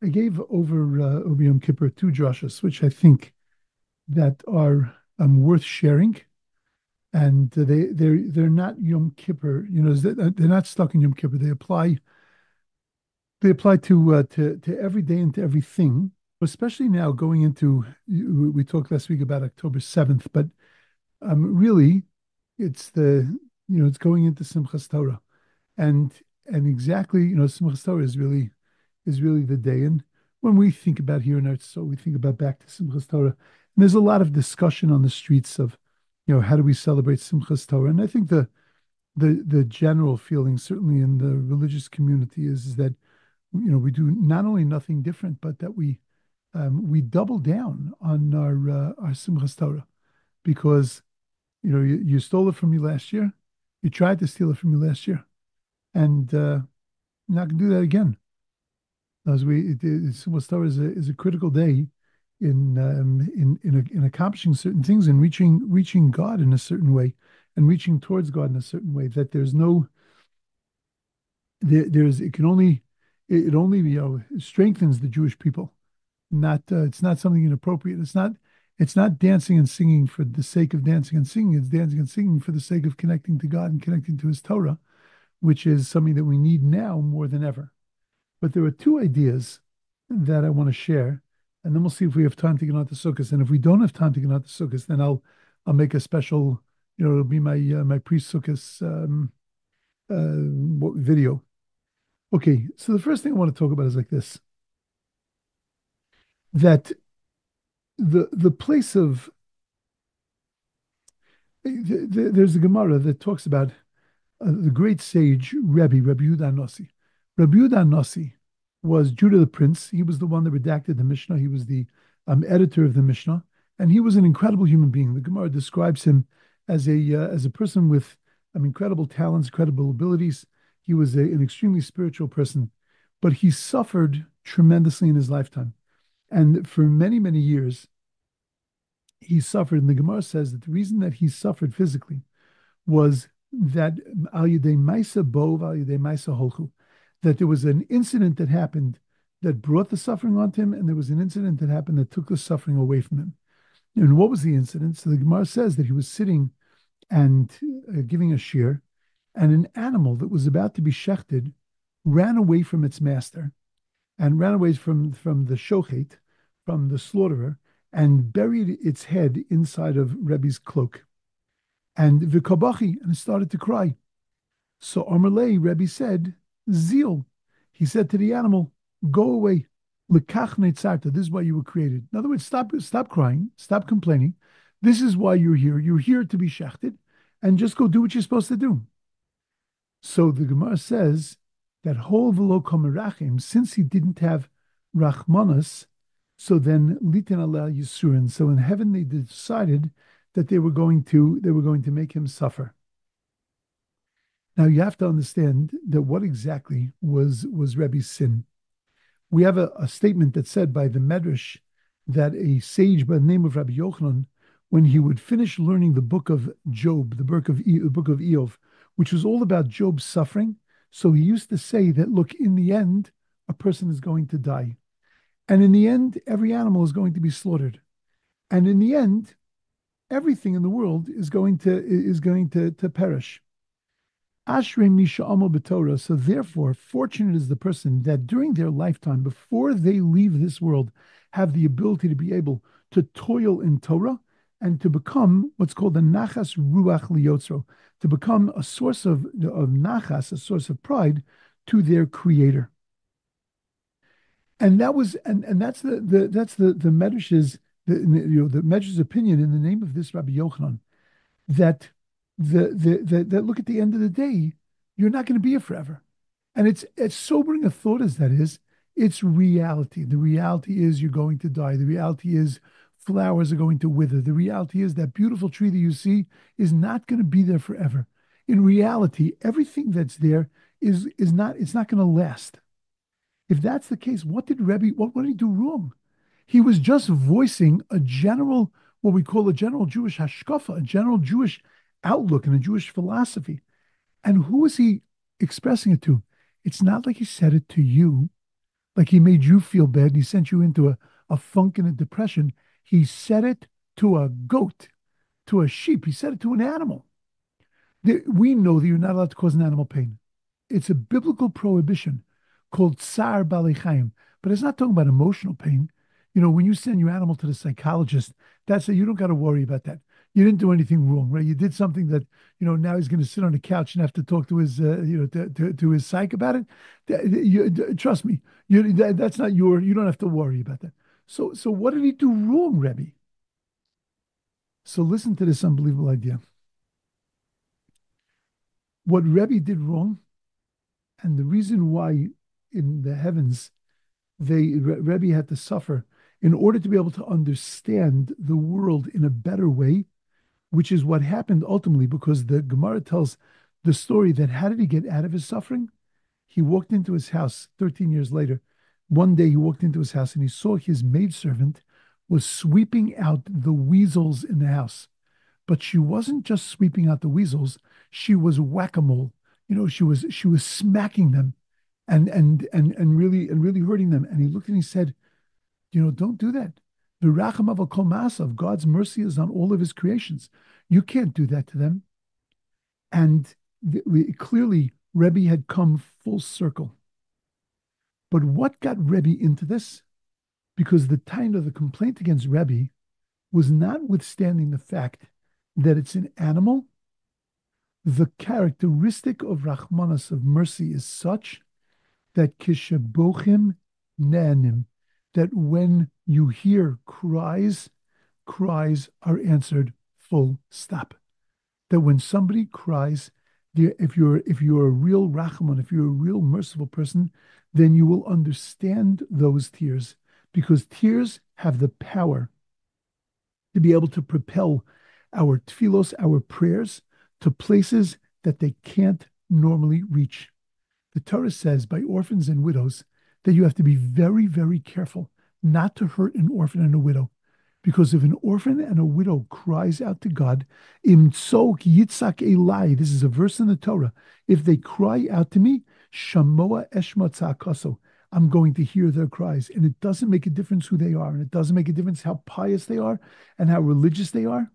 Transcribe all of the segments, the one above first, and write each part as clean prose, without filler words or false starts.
I gave over Yom Kippur two drashas, which I think that are worth sharing, and they're not Yom Kippur. They're not stuck in Yom Kippur. They apply to every day and to everything, especially now going into. We talked last week about October 7th, but really, it's going into Simchas Torah, and exactly, Simchas Torah is really the day. And when we think about here in Eretz, so we think about back to Simchas Torah. And there's a lot of discussion on the streets of, how do we celebrate Simchas Torah? And I think the general feeling, certainly in the religious community, is that we do not only nothing different, but that we double down on our Simchas Torah, because you stole it from me last year, you tried to steal it from me last year, and you're not going to do that again. As Simchas Torah is a critical day in accomplishing certain things and reaching God in a certain way, and reaching towards God in a certain way. That there's no there, there's it only strengthens the Jewish people. Not It's not something inappropriate. It's not dancing and singing for the sake of dancing and singing. It's dancing and singing for the sake of connecting to God and connecting to His Torah, which is something that we need now more than ever. But there are two ideas that I want to share, and then we'll see if we have time to get on to Sukkot. And if we don't have time to get on to Sukkot, then I'll make a special. It'll be my pre-Sukkot video. Okay, so the first thing I want to talk about is like this: that the place of there's a Gemara that talks about the great sage Rabbi Yehuda Nossi. Rabbi Yehuda Nossi was Judah the Prince. He was the one that redacted the Mishnah. He was the editor of the Mishnah, and he was an incredible human being. The Gemara describes him as a person with incredible talents, incredible abilities. He was an extremely spiritual person, but he suffered tremendously in his lifetime, and for many many years he suffered. And the Gemara says that the reason that he suffered physically was that al yedei maisa bo al yedei maisa holchu, that there was an incident that happened that brought the suffering onto him, and there was an incident that happened that took the suffering away from him. And what was the incident? So the Gemara says that he was sitting and giving a shear, and an animal that was about to be shechted ran away from its master, and ran away from the shochet, from the slaughterer, and buried its head inside of Rebi's cloak. And v'kabachi, and it started to cry. So Amarlei, Rebi said, Zeal. He said to the animal, go away. L'kach neitzarta. This is why you were created. In other words, stop crying, stop complaining. This is why you're here. You're here to be shechted, and just go do what you're supposed to do. So the Gemara says that whole v'lo kamerachim, since he didn't have rachmanas, so then litin aleh yisurin. So in heaven they decided that they were going to make him suffer. Now you have to understand that what exactly was Rebi's sin. We have a statement that's said by the Medrash that a sage by the name of Rabbi Yochanan, when he would finish learning the book of Job, the book of Eov, which was all about Job's suffering, so he used to say that, look, in the end, a person is going to die. And in the end, every animal is going to be slaughtered. And in the end, everything in the world is going to perish. Ashrei Misha Amo B'Torah. So therefore, fortunate is the person that during their lifetime, before they leave this world, have the ability to be able to toil in Torah and to become what's called a nachas ruach liyotzro, to become a source of nachas, a source of pride to their creator. And that's the Medrash's the Medrash's opinion in the name of this Rabbi Yochanan, that that look, at the end of the day, you're not going to be here forever. And it's as sobering a thought as that is, it's reality. The reality is you're going to die. The reality is flowers are going to wither. The reality is that beautiful tree that you see is not going to be there forever. In reality, everything that's there is not, it's not going to last. If that's the case, what did he do wrong? He was just voicing a general, what we call a general Jewish hashkafa, a general Jewish outlook and a Jewish philosophy. And who is he expressing it to? It's not like he said it to you. like he made you feel bad and he sent you into a funk and a depression. He said it to a goat, to a sheep. He said it to an animal. We know that you're not allowed to cause an animal pain. It's a biblical prohibition called tsar balei chaim, but it's not talking about emotional pain. When you send your animal to the psychologist, that's it. You don't got to worry about that. You didn't do anything wrong, right? You did something that, now he's going to sit on the couch and have to talk to his, to his psych about it. Trust me, that's not you don't have to worry about that. So what did he do wrong, Rebi? So listen to this unbelievable idea. What Rebi did wrong, and the reason why in the heavens Rebi had to suffer in order to be able to understand the world in a better way, which is what happened ultimately, because the Gemara tells the story that how did he get out of his suffering? He walked into his house 13 years later. One day he walked into his house and he saw his maidservant was sweeping out the weasels in the house. But she wasn't just sweeping out the weasels, she was whack-a-mole. She was smacking them and really hurting them. And he looked and he said, don't do that. The racham of kol ma'asav, God's mercy is on all of his creations. You can't do that to them. And clearly, Rebi had come full circle. But what got Rebi into this? Because the complaint against Rebi was notwithstanding the fact that it's an animal. The characteristic of Rachmanas, of mercy, is such that kishebochim ne'anim, that when you hear cries, cries are answered full stop. That when somebody cries, if you're a real Rachman, if you're a real merciful person, then you will understand those tears, because tears have the power to be able to propel our tefillos, our prayers, to places that they can't normally reach. The Torah says by orphans and widows that you have to be very, very careful not to hurt an orphan and a widow. Because if an orphan and a widow cries out to God, im tzok yitzak elai, this is a verse in the Torah, if they cry out to me, shamoa eshma tzakaso, I'm going to hear their cries. And it doesn't make a difference who they are, and it doesn't make a difference how pious they are and how religious they are.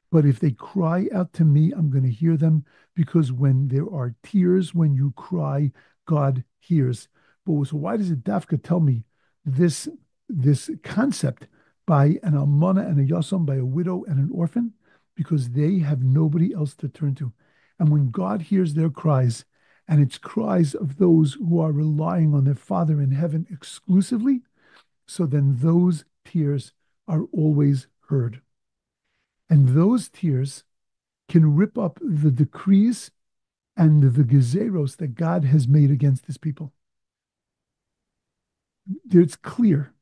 But if they cry out to me, I'm going to hear them, because when there are tears, when you cry, God hears. But so why does it dafka tell me this concept by an almana and a yasam, by a widow and an orphan? Because they have nobody else to turn to. And when God hears their cries, and it's cries of those who are relying on their Father in heaven exclusively, so then those tears are always heard. And those tears can rip up the decrees and the gezeros that God has made against his people. It's clear.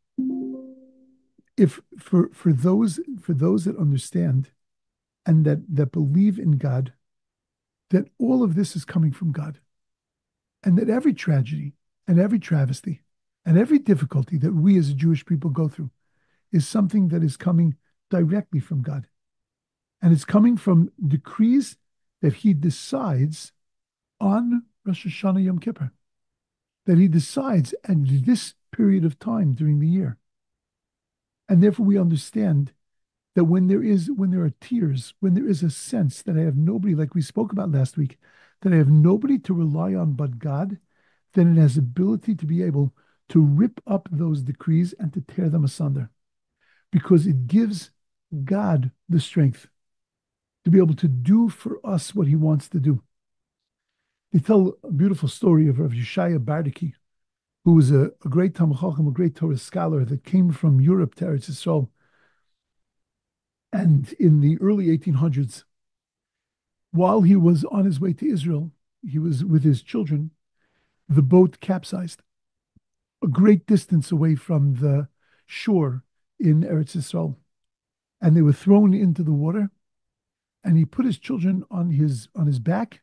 If for those that understand and that believe in God, that all of this is coming from God, and that every tragedy and every travesty and every difficulty that we as a Jewish people go through is something that is coming directly from God. And it's coming from decrees that he decides on Rosh Hashanah Yom Kippur, that he decides at this period of time during the year. And therefore we understand that when there are tears, when there is a sense that I have nobody, like we spoke about last week, that I have nobody to rely on but God, then it has ability to be able to rip up those decrees and to tear them asunder, because it gives God the strength to be able to do for us what he wants to do. They tell a beautiful story of Rav Yeshaya Bardaki, who was a great Talmid Chacham, a great Torah scholar that came from Europe to Eretz Yisrael. And in the early 1800s, while he was on his way to Israel, he was with his children, the boat capsized a great distance away from the shore in Eretz Yisrael. And they were thrown into the water. And he put his children on his back,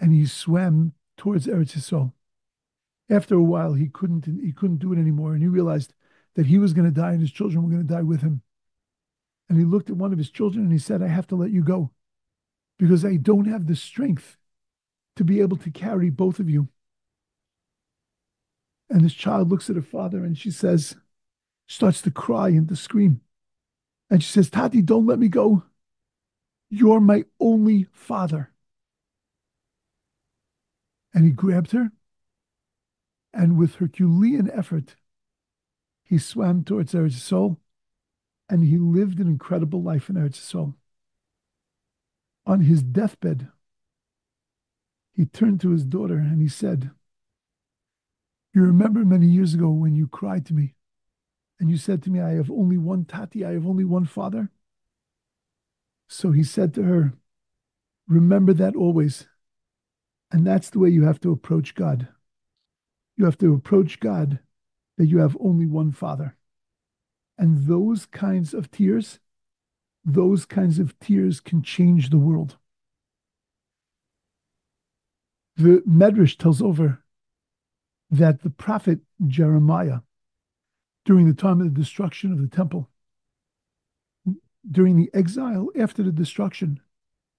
and he swam towards Eretz Yisrael. After a while, he couldn't do it anymore, and he realized that he was going to die and his children were going to die with him. And he looked at one of his children and he said, I have to let you go, because I don't have the strength to be able to carry both of you. And this child looks at her father and she says, starts to cry and to scream. And she says, Tati, don't let me go. You're my only father. And he grabbed her, and with Herculean effort, he swam towards Eretz Yisrael, and he lived an incredible life in Eretz Yisrael. On his deathbed, he turned to his daughter and he said, you remember many years ago when you cried to me and you said to me, I have only one Tati, I have only one father? So he said to her, remember that always. And that's the way you have to approach God. You have to approach God that you have only one father. And those kinds of tears can change the world. The Medrash tells over that the prophet Jeremiah, during the time of the destruction of the temple, during the exile after the destruction,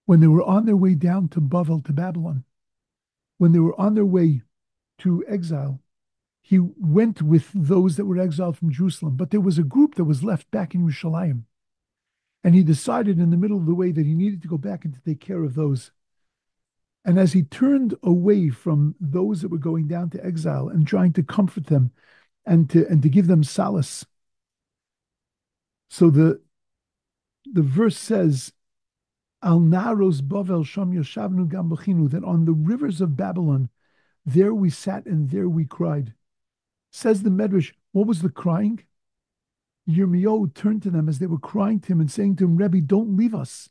when they were on their way down to Babylon, when they were on their way to exile, he went with those that were exiled from Jerusalem, but there was a group that was left back in Yerushalayim. And he decided in the middle of the way that he needed to go back and to take care of those. And as he turned away from those that were going down to exile and trying to comfort them and to give them solace, so the verse says, Al Naros Bavel Sham Yoshavnu Gam Bechinu, that on the rivers of Babylon, there we sat and there we cried. Says the Medrash, what was the crying? Yirmiyahu turned to them as they were crying to him and saying to him, Rebbe, don't leave us.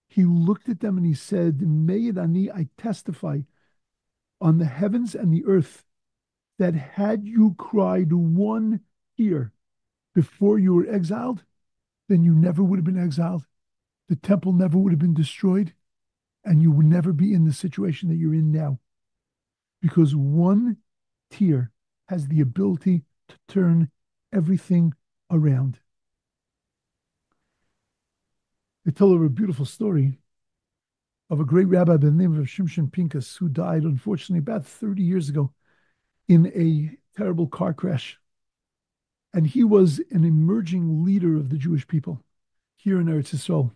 He looked at them and he said, Me'ed ani, I testify on the heavens and the earth that had you cried one tear before you were exiled, then you never would have been exiled. The temple never would have been destroyed, and you would never be in the situation that you're in now. Because one tear has the ability to turn everything around. They tell her a beautiful story of a great rabbi by the name of Shimshon Pinkas, who died, unfortunately, about 30 years ago in a terrible car crash. And he was an emerging leader of the Jewish people here in Eretz Yisrael.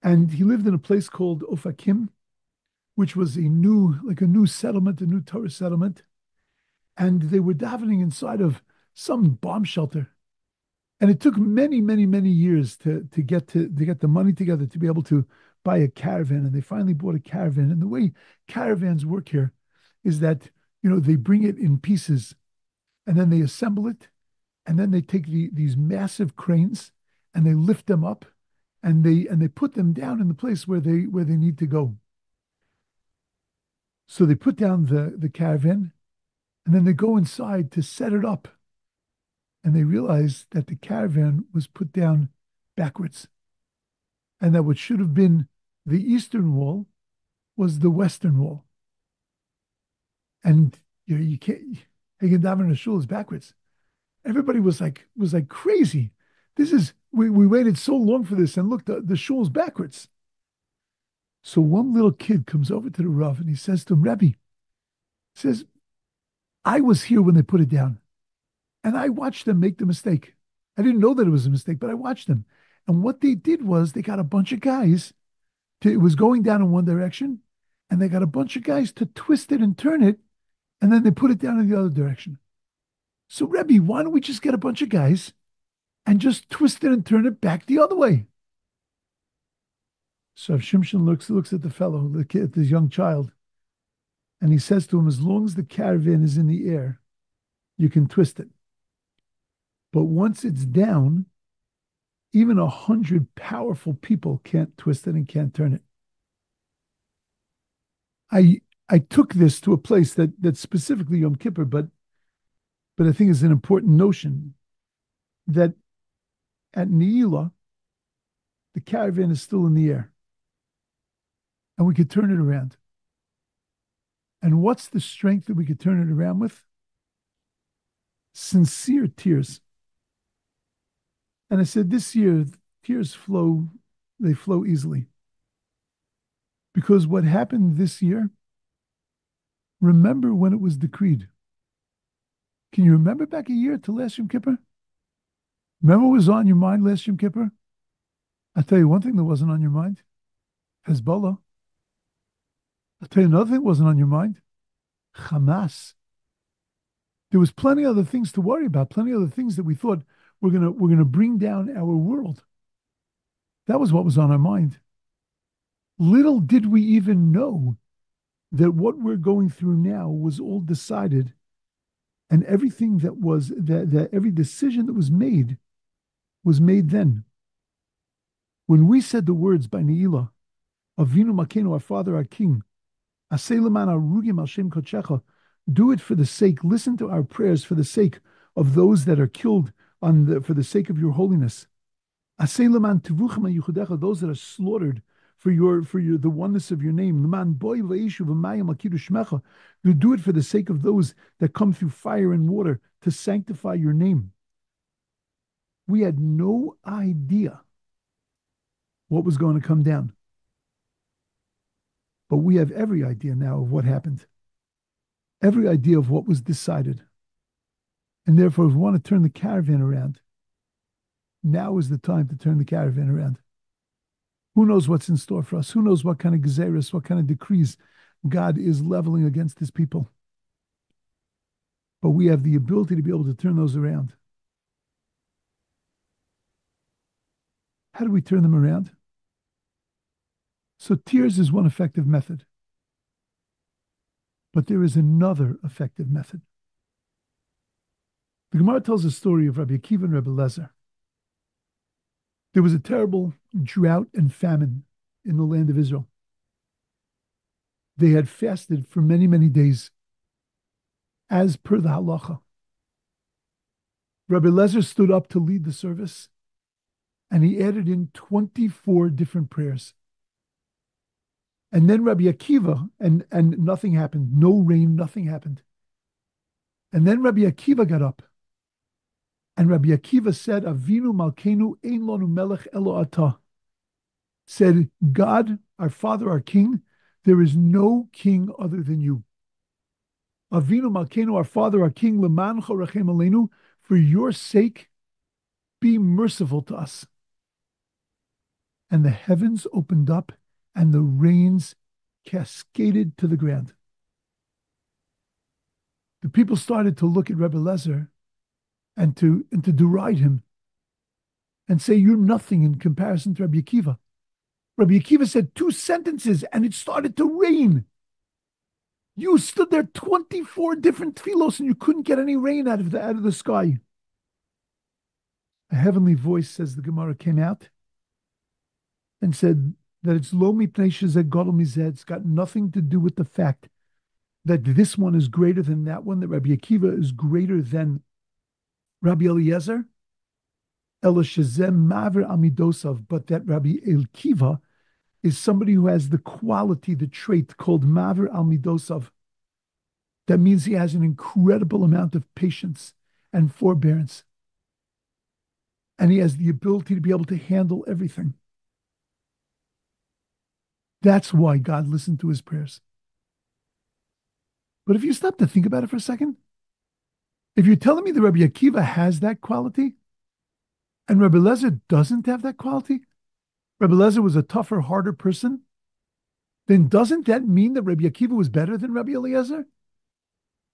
And he lived in a place called Ofakim, which was a new settlement, a new Torah settlement. And they were davening inside of some bomb shelter. And it took many, many, many years to get the money together to be able to buy a caravan. And they finally bought a caravan. And the way caravans work here is that, they bring it in pieces and then they assemble it. And then they take these massive cranes and they lift them up and they put them down in the place where they need to go. So they put down the caravan and then they go inside to set it up. And they realize that the caravan was put down backwards. And that what should have been the eastern wall was the western wall. And you can't, Hagen Daven Shul is backwards. Everybody was like crazy. We waited so long for this, and look, the shul's backwards. So one little kid comes over to the Rav and he says to him, Rebi, says, I was here when they put it down. And I watched them make the mistake. I didn't know that it was a mistake, but I watched them. And what they did was they got a bunch of guys it was going down in one direction, and they got a bunch of guys to twist it and turn it, and then they put it down in the other direction. So, Rebi, why don't we just get a bunch of guys and just twist it and turn it back the other way? So Shimshon looks at the fellow, the kid, this young child, and he says to him, as long as the caravan is in the air, you can twist it. But once it's down, even 100 powerful people can't twist it and can't turn it. I took this to a place that's specifically Yom Kippur, but I think is an important notion that at Ne'ilah, the caravan is still in the air. And we could turn it around. And what's the strength that we could turn it around with? Sincere tears. And I said, this year, tears flow easily. Because what happened this year Remember when it was decreed. Can you remember back a year to last Yom Kippur? Remember what was on your mind last Yom Kippur? I'll tell you one thing that wasn't on your mind. Hezbollah. I'll tell you another thing that wasn't on your mind. Hamas. There was plenty of other things to worry about, plenty of other things that we thought we're gonna bring down our world. That was what was on our mind. Little did we even know that what we're going through now was all decided, and everything that every decision that was made then. When we said the words by Ne'ilah, Avinu Makenu, our Father, our King, Aseh leman harugim al shem kodechecha, do it for the sake, listen to our prayers for the sake of those that are killed for the sake of your holiness. Aseh leman tivuchem al yichudecha, those that are slaughtered for the oneness of your name. Leman boy ve'ishu v'mayim al kiddush shmecha, you do it for the sake of those that come through fire and water to sanctify your name. We had no idea what was going to come down. But we have every idea now of what happened, every idea of what was decided. And therefore, if we want to turn the caravan around, now is the time to turn the caravan around. Who knows what's in store for us? Who knows what kind of gezeres, what kind of decrees God is leveling against his people? But we have the ability to be able to turn those around. How do we turn them around? So tears is one effective method. But there is another effective method. The Gemara tells a story of Rabbi Akiva and Rabbi Eliezer. There was a terrible drought and famine in the land of Israel. They had fasted for many, many days, as per the Halacha. Rabbi Eliezer stood up to lead the service, and he added in 24 different prayers. And then Rabbi Akiva, and nothing happened. No rain, nothing happened. And then Rabbi Akiva got up. And Rabbi Akiva said, Avinu Malkeinu ein lanu melech elo ata. Said, God, our Father, our King, there is no king other than you. Avinu Malkeinu, our Father, our King, lemancha rachem aleinu, for your sake, be merciful to us. And the heavens opened up, and the rains cascaded to the ground. The people started to look at Rabbi Eliezer and to deride him and say, you're nothing in comparison to Rabbi Akiva. Rabbi Akiva said 2 sentences and it started to rain. You stood there 24 different tefillos and you couldn't get any rain out of the sky. A heavenly voice, says the Gemara, came out and said that it's lo mipnei shezeh gadol mizeh. It's got nothing to do with the fact that this one is greater than that one, that Rabbi Akiva is greater than Rabbi Eliezer, ela shezeh maver amidosav, but that Rabbi Akiva is somebody who has the quality, the trait called maver amidosav. That means he has an incredible amount of patience and forbearance. And he has the ability to be able to handle everything. That's why God listened to his prayers. But if you stop to think about it for a second, if you're telling me that Rabbi Akiva has that quality and Rabbi Eliezer doesn't have that quality, Rabbi Eliezer was a tougher, harder person, then doesn't that mean that Rabbi Akiva was better than Rabbi Eliezer?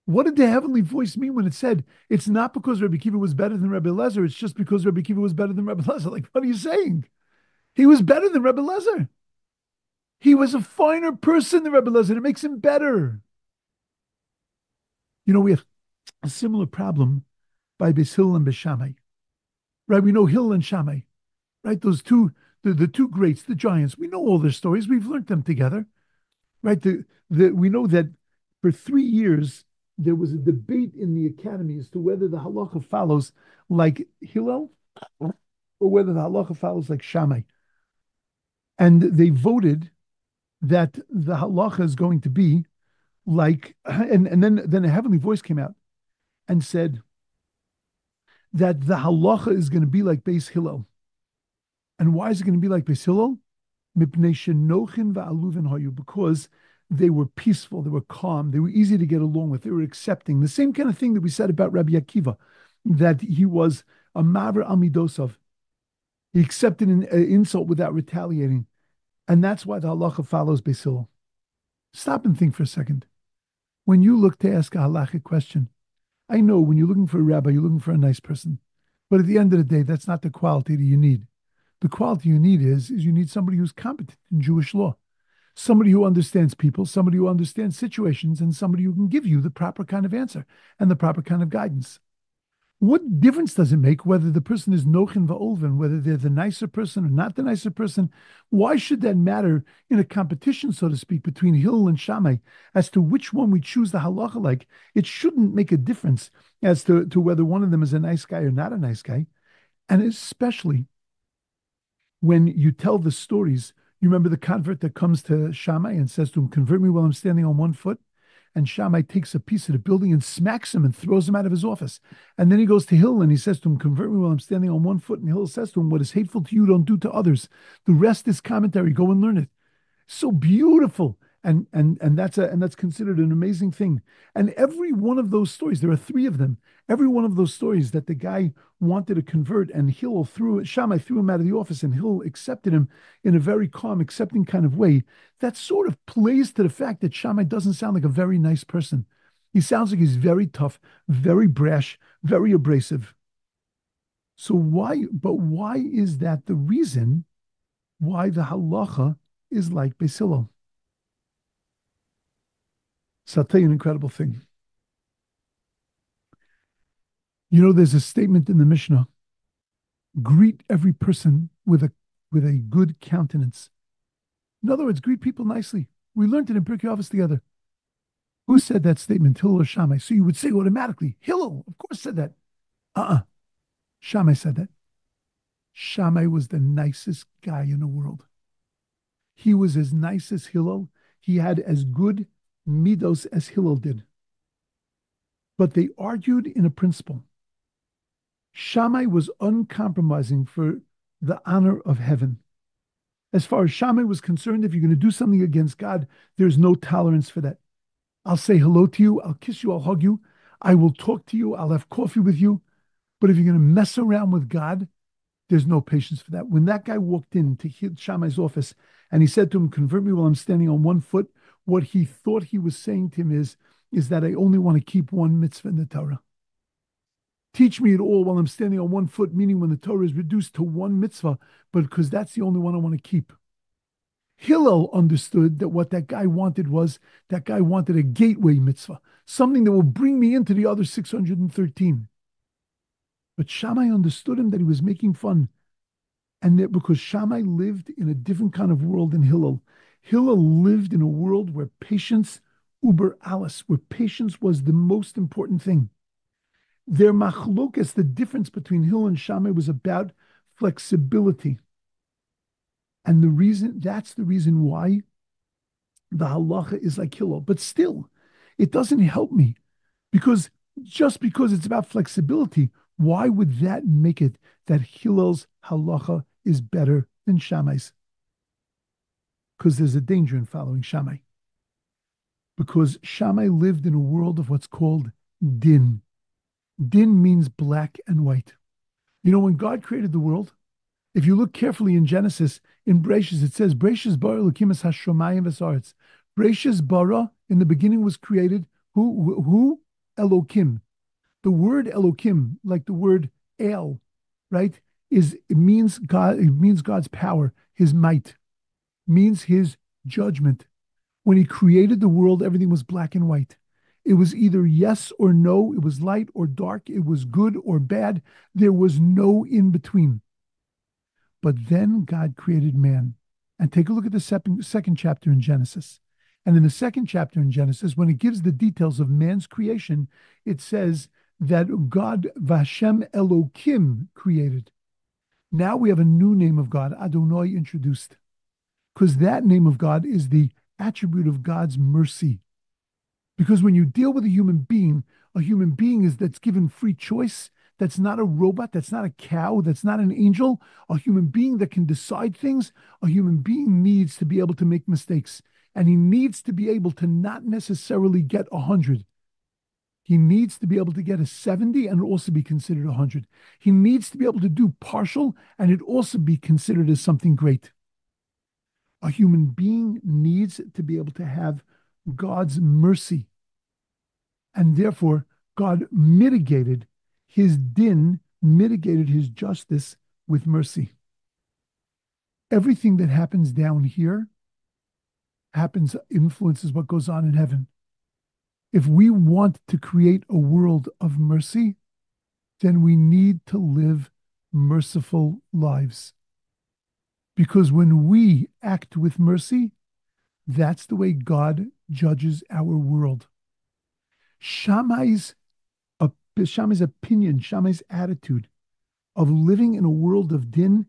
What did the heavenly voice mean when it said, it's not because Rabbi Akiva was better than Rabbi Eliezer, it's just because Rabbi Akiva was better than Rabbi Eliezer? Like, what are you saying? He was better than Rabbi Eliezer. He was a finer person than Rabbi Eliezer. It makes him better. You know, we have a similar problem by Hillel and Shammai. Right? We know Hillel and Shammai. Right? Those two, the two greats, the giants. We know all their stories. We've learned them together. Right? We know that for 3 years, there was a debate in the academy as to whether the halacha follows like Hillel or whether the halacha follows like Shammai. And they voted that the halacha is going to be like, and then a heavenly voice came out and said that the halacha is going to be like Beis Hillel. And why is it going to be like Beis Hillel? Because They were peaceful. They were calm. They were easy to get along with. They were accepting. The same kind of thing that we said about Rabbi Akiva, that he was a maver amidosov. He accepted an insult without retaliating. And that's why the halacha follows Beis Hillel. Stop and think for a second. When you look to ask a halachic question, I know when you're looking for a rabbi, you're looking for a nice person. But at the end of the day, that's not the quality that you need. The quality you need is you need somebody who's competent in Jewish law, somebody who understands people, somebody who understands situations, and somebody who can give you the proper kind of answer and the proper kind of guidance. What difference does it make whether the person is Nochin Va'olven, whether they're the nicer person or not the nicer person? Why should that matter in a competition, so to speak, between Hillel and Shammai as to which one we choose the halacha like? It shouldn't make a difference as to whether one of them is a nice guy or not a nice guy. And especially when you tell the stories, you remember the convert that comes to Shammai and says to him, "Convert me while I'm standing on one foot." And Shammai takes a piece of the building and smacks him and throws him out of his office. And then he goes to Hillel and he says to him, "Convert me while I'm standing on one foot." And Hillel says to him, "What is hateful to you, don't do to others. The rest is commentary. Go and learn it." So beautiful. And that's considered an amazing thing. And every one of those stories, there are three of them. Every one of those stories that the guy wanted to convert, and Shammai threw him out of the office, and Hillel accepted him in a very calm, accepting kind of way. That sort of plays to the fact that Shammai doesn't sound like a very nice person. He sounds like he's very tough, very brash, very abrasive. So why is that the reason why the halacha is like Beis Hillel? So I'll tell you an incredible thing. You know, there's a statement in the Mishnah: greet every person with a good countenance. In other words, greet people nicely. We learned it in Pirkei Avos together. Who said that statement, Hillel or Shammai? So you would say automatically, Hillel, of course, said that. Shammai said that. Shammai was the nicest guy in the world. He was as nice as Hillel. He had as good midos as Hillel did. But they argued in a principle. Shammai was uncompromising for the honor of heaven. As far as Shammai was concerned, if you're going to do something against God, there's no tolerance for that. I'll say hello to you. I'll kiss you. I'll hug you. I will talk to you. I'll have coffee with you. But if you're going to mess around with God, there's no patience for that. When that guy walked into Shammai's office and he said to him, "Convert me while I'm standing on one foot," what he thought he was saying to him is that I only want to keep one mitzvah in the Torah. Teach me it all while I'm standing on one foot, meaning when the Torah is reduced to one mitzvah, but because that's the only one I want to keep. Hillel understood that what that guy wanted was, that guy wanted a gateway mitzvah, something that will bring me into the other 613. But Shammai understood him, that he was making fun. And that because Shammai lived in a different kind of world than Hillel. Hillel lived in a world where patience, uber alles, where patience was the most important thing. Their machlokas, the difference between Hillel and Shammai, was about flexibility. And that's the reason why the halacha is like Hillel. But still, it doesn't help me, because just because it's about flexibility, why would that make it that Hillel's halacha is better than Shammai's? Because there's a danger in following Shammai. Because Shammai lived in a world of what's called din. Din means black and white. You know, when God created the world, if you look carefully in Genesis, in Bereshis, it says, Bereshis bara Elokim es hashamayim v'saaretz. Bereshis bara, in the beginning was created, who? Elokim. The word Elokim, like the word El, right, it means God, it means God's power, his might, means his judgment. When he created the world, everything was black and white. It was either yes or no. It was light or dark. It was good or bad. There was no in between. But then God created man. And take a look at the second chapter in Genesis. And in the second chapter in Genesis, when it gives the details of man's creation, it says that God, Vashem Elokim, created. Now we have a new name of God, Adonai, introduced. Because that name of God is the attribute of God's mercy. Because when you deal with a human being that's given free choice, that's not a robot, that's not a cow, that's not an angel, a human being that can decide things, a human being needs to be able to make mistakes. And he needs to be able to not necessarily get 100. He needs to be able to get a 70 and also be considered 100. He needs to be able to do partial and it also be considered as something great. A human being needs to be able to have God's mercy. And therefore, God mitigated his din, mitigated his justice with mercy. Everything that happens down here influences what goes on in heaven. If we want to create a world of mercy, then we need to live merciful lives. Because when we act with mercy, that's the way God judges our world. Shammai's opinion, Shammai's attitude of living in a world of din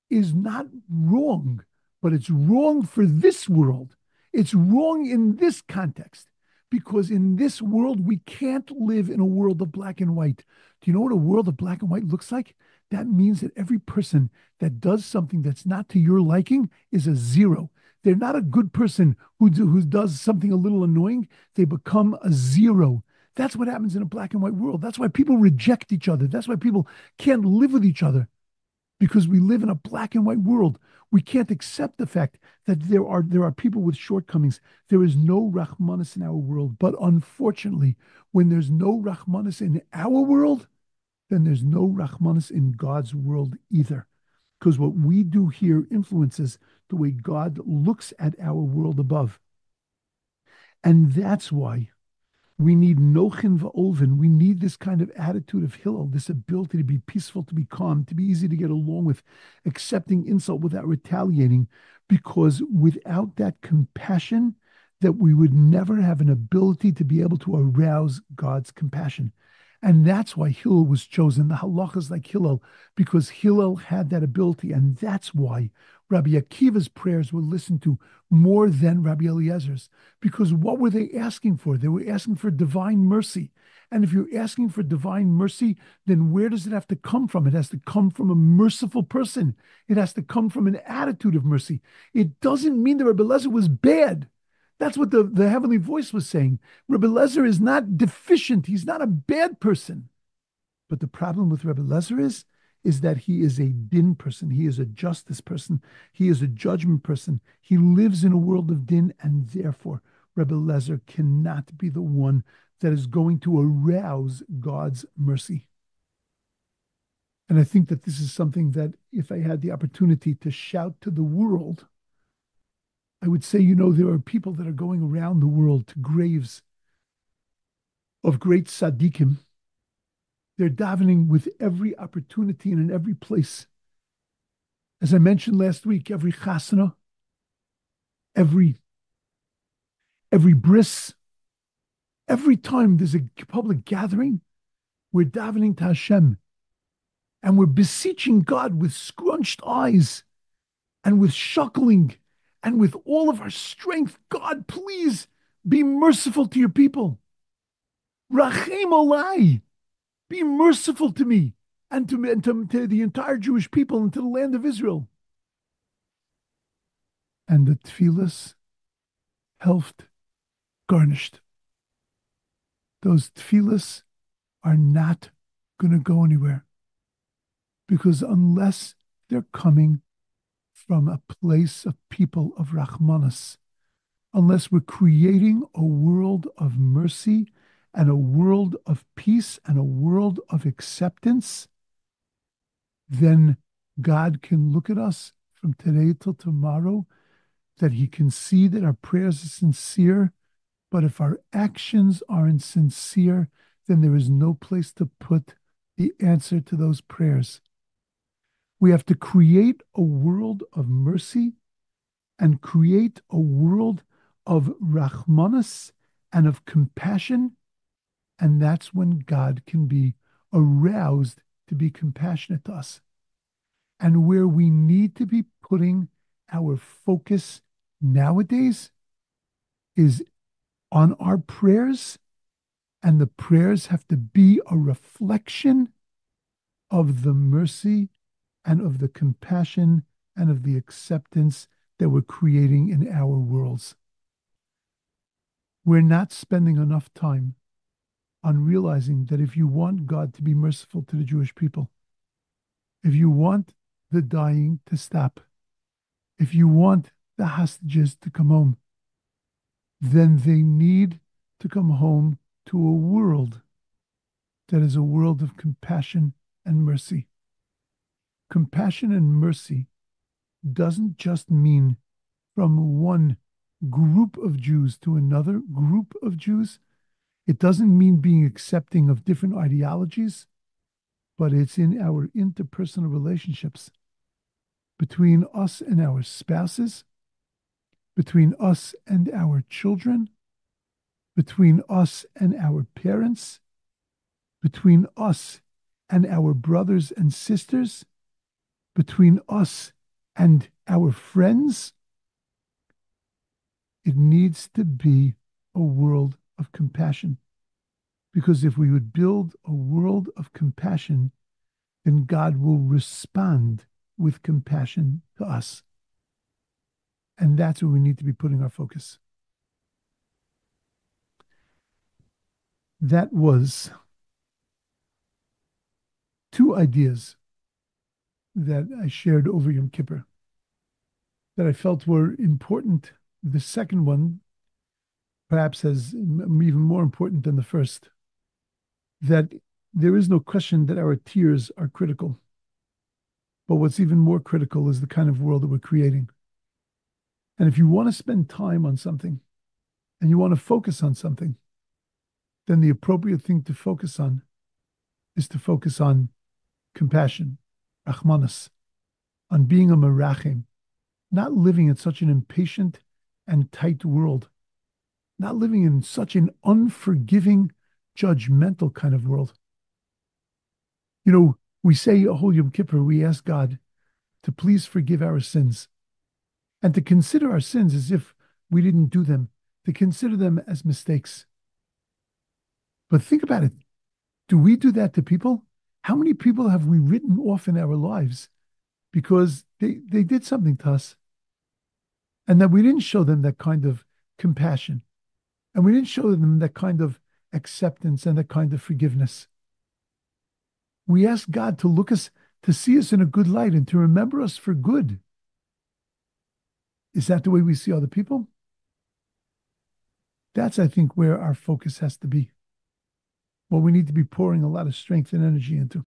is not wrong, but it's wrong for this world. It's wrong in this context. Because in this world, we can't live in a world of black and white. Do you know what a world of black and white looks like? That means that every person that does something that's not to your liking is a zero. They're not a good person who does something a little annoying. They become a zero. That's what happens in a black and white world. That's why people reject each other. That's why people can't live with each other. Because we live in a black and white world. We can't accept the fact that there are people with shortcomings. There is no Rahmanas in our world. But unfortunately, when there's no Rahmanas in our world, then there's no Rahmanas in God's world either. Because what we do here influences the way God looks at our world above. And that's why we need nochin va'olvin. We need this kind of attitude of Hillel, this ability to be peaceful, to be calm, to be easy to get along with, accepting insult without retaliating, because without that compassion, that we would never have an ability to be able to arouse God's compassion. And that's why Hillel was chosen. The halachas like Hillel, because Hillel had that ability. And that's why Rabbi Akiva's prayers were listened to more than Rabbi Eliezer's. Because what were they asking for? They were asking for divine mercy. And if you're asking for divine mercy, then where does it have to come from? It has to come from a merciful person. It has to come from an attitude of mercy. It doesn't mean that Rabbi Eliezer was bad. That's what the heavenly voice was saying. Rabbi Eliezer is not deficient. He's not a bad person. But the problem with Rabbi Eliezer is that he is a din person. He is a justice person. He is a judgment person. He lives in a world of din, and therefore Rabbi Eliezer cannot be the one that is going to arouse God's mercy. And I think that this is something that if I had the opportunity to shout to the world, I would say, there are people that are going around the world to graves of great tzaddikim. They're davening with every opportunity and in every place. As I mentioned last week, every chasana, every bris, every time there's a public gathering, we're davening to Hashem. And we're beseeching God with scrunched eyes and with shuckling and with all of our strength. God, please be merciful to your people. Rachem olai. Be merciful to me and to the entire Jewish people and to the land of Israel. And the tefillas helped garnished. Those tefillas are not going to go anywhere. Because unless they're coming from a place of people of Rahmanas, unless we're creating a world of mercy and a world of peace and a world of acceptance, then God can look at us from today till tomorrow, that he can see that our prayers are sincere. But if our actions aren't sincere, then there is no place to put the answer to those prayers. We have to create a world of mercy and create a world of Rahmanas and of compassion. And that's when God can be aroused to be compassionate to us. And where we need to be putting our focus nowadays is on our prayers. And the prayers have to be a reflection of the mercy and of the compassion and of the acceptance that we're creating in our worlds. We're not spending enough time on realizing that if you want God to be merciful to the Jewish people, if you want the dying to stop, if you want the hostages to come home, then they need to come home to a world that is a world of compassion and mercy. Compassion and mercy doesn't just mean from one group of Jews to another group of Jews. It doesn't mean being accepting of different ideologies, but it's in our interpersonal relationships between us and our spouses, between us and our children, between us and our parents, between us and our brothers and sisters, between us and our friends. It needs to be a world of compassion. Because if we would build a world of compassion, then God will respond with compassion to us. And that's where we need to be putting our focus. That was two ideas that I shared over Yom Kippur that I felt were important. The second one, perhaps as even more important than the first, that there is no question that our tears are critical. But what's even more critical is the kind of world that we're creating. And if you want to spend time on something and you want to focus on something, then the appropriate thing to focus on is to focus on compassion, rachmanis, on being a merachim, not living in such an impatient and tight world, not living in such an unforgiving, judgmental kind of world. You know, we say a whole Yom Kippur, we ask God to please forgive our sins and to consider our sins as if we didn't do them, to consider them as mistakes. But think about it. Do we do that to people? How many people have we written off in our lives because they did something to us and that we didn't show them that kind of compassion and we didn't show them that kind of acceptance and that kind of forgiveness? We ask God to look us, to see us in a good light and to remember us for good. Is that the way we see other people? That's, I think, where our focus has to be. What we need to be pouring a lot of strength and energy into.